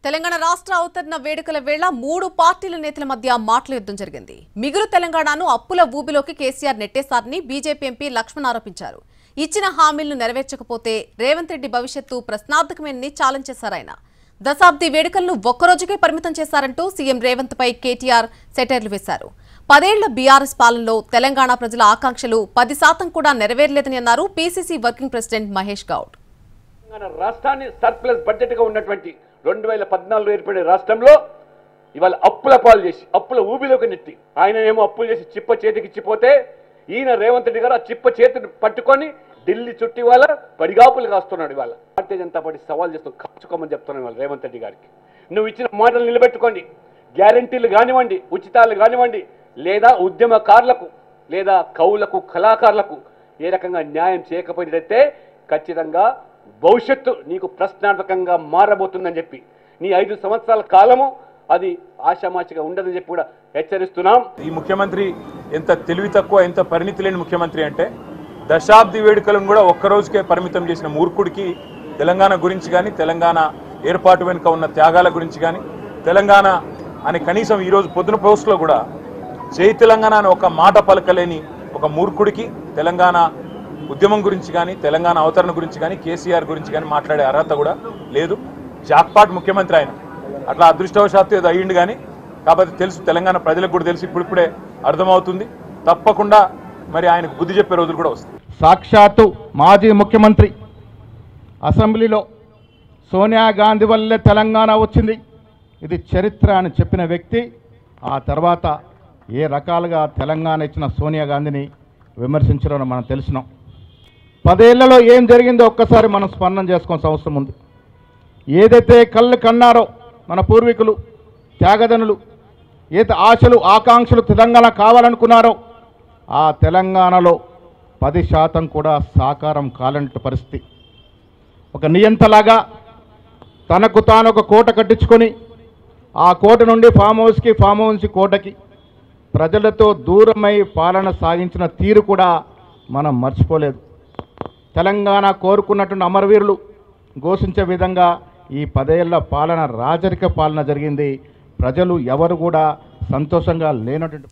తెలంగాణ రాష్ట్ర అవతరణ వేడుకల వేళ 3 పార్టీల నేతల మధ్య మాటల యుద్ధం జరిగింది. మిగులు తెలంగాణను అప్పుల ఊబిలోకి కేసీఆర్ నెట్టేశారని బీజేపీ ఎంపీ లక్ష్మణ్ ఆరోపించారు. ఇచ్చిన హామీలను నెరవేర్చకపోతే రేవంత్ రెడ్డి భవిష్యత్తు ప్రశ్నార్థకమేనని ఛాలెంజ్ చేశారు. ఆయన దశాబ్ది వేడుకలను ఒక్కరోజుకే పరిమితం చేశారంటూ సీఎం రేవంత్ పై కేటీఆర్ సెటైర్లు వేశారు. 10 ఏళ్ల బీఆర్ఎస్ పాలనలో తెలంగాణ ప్రజల ఆకాంక్షలు 10% కూడా నెరవేరలేదని అన్నారు PCC working president Mahesh Goud. రాష్ట్రాన్ని సర్ప్లస్ బడ్జెట్ గా ఉన్నటువంటి 2014 ఏర్పడే రాష్ట్రంలో ఇవాళ అప్పుల పాలు చేసి అప్పుల ఊబిలోకి నెట్టి ఆయన ఏమో అప్పులు చేసి చిప్ప చేతికి ఇచ్చిపోతే ఈయన రేవంత్ రెడ్డి గారు ఆ చిప్ప చేతిని పట్టుకొని ఢిల్లీ చుట్టి వాళ్ళ పడిగాపులు కాస్తున్నాడు. ఇవాళ భారతీయ జనతా పార్టీ సవాల్ చేస్తూ ఖర్చుకోమని చెప్తున్నాను ఇవాళ రేవంత్ రెడ్డి గారికి. నువ్వు ఇచ్చిన మాటలు నిలబెట్టుకోండి. గ్యారంటీలు కానివ్వండి, ఉచితాలు కానివ్వండి, లేదా ఉద్యమకారులకు లేదా కవులకు కళాకారులకు ఏ రకంగా న్యాయం చేయకపోయినట్టయితే ఖచ్చితంగా భవిష్యత్తు నీకు ప్రశ్నార్థకంగా మారబోతుందని చెప్పి నీ 5 సంవత్సరాల కాలము అది ఆశామాచిగా ఉండదని చెప్పి కూడా హెచ్చరిస్తున్నాం. ఈ ముఖ్యమంత్రి ఎంత తెలివి తక్కువ, ఎంత పరిణితి లేని ముఖ్యమంత్రి అంటే దశాబ్ది వేడుకలను కూడా ఒక్కరోజుకే పరిమితం చేసిన మూర్ఖుడికి తెలంగాణ గురించి కానీ, తెలంగాణ ఏర్పాటు వెనుక ఉన్న త్యాగాల గురించి కానీ, తెలంగాణ అని కనీసం ఈరోజు పొద్దున పోస్టులో కూడా జై తెలంగాణ అని ఒక మాట పలకలేని ఒక మూర్ఖుడికి తెలంగాణ ఉద్యమం గురించి కానీ, తెలంగాణ అవతరణ గురించి కానీ, కేసీఆర్ గురించి కానీ మాట్లాడే అర్హత కూడా లేదు. జాక్పాట్ ముఖ్యమంత్రి ఆయన, అట్లా అదృష్టవశాత్తు ఏదో అయ్యిండు కానీ కాబట్టి తెలుసు, తెలంగాణ ప్రజలకు కూడా తెలుసు, ఇప్పుడిప్పుడే అర్థమవుతుంది. తప్పకుండా మరి ఆయనకు బుద్ధి చెప్పే రోజులు కూడా వస్తాయి. సాక్షాత్తు మాజీ ముఖ్యమంత్రి అసెంబ్లీలో సోనియా గాంధీ వల్లే తెలంగాణ వచ్చింది, ఇది చరిత్ర అని చెప్పిన వ్యక్తి ఆ తర్వాత ఏ రకాలుగా తెలంగాణ ఇచ్చిన సోనియా గాంధీని విమర్శించడం మనం తెలిసినాం. 10 ఏళ్లలో ఏం జరిగిందో ఒక్కసారి మనం స్మరణ చేసుకోవాల్సిన అవసరం ఉంది. ఏదైతే కళ్ళు కన్నారో మన పూర్వీకులు, త్యాగదనులు, ఏదైతే ఆశలు ఆకాంక్షలు తెలంగాణ కావాలనుకున్నారో ఆ తెలంగాణలో 10% కూడా సాకారం కాలంటి పరిస్థితి. ఒక నియంతలాగా తనకు తాను ఒక కోట కట్టించుకొని ఆ కోట నుండి ఫామ్ హౌస్కి, ఫామ్ హౌస్ నుంచి కోటకి ప్రజలతో దూరమై పాలన సాగించిన తీరు కూడా మనం మర్చిపోలేదు. తెలంగాణ కోరుకున్నటువంటి అమరవీరులు ఘోషించే విధంగా ఈ 10 ఏళ్ల పాలన రాజరిక పాలన జరిగింది. ప్రజలు ఎవరు కూడా సంతోషంగా లేనటువంటి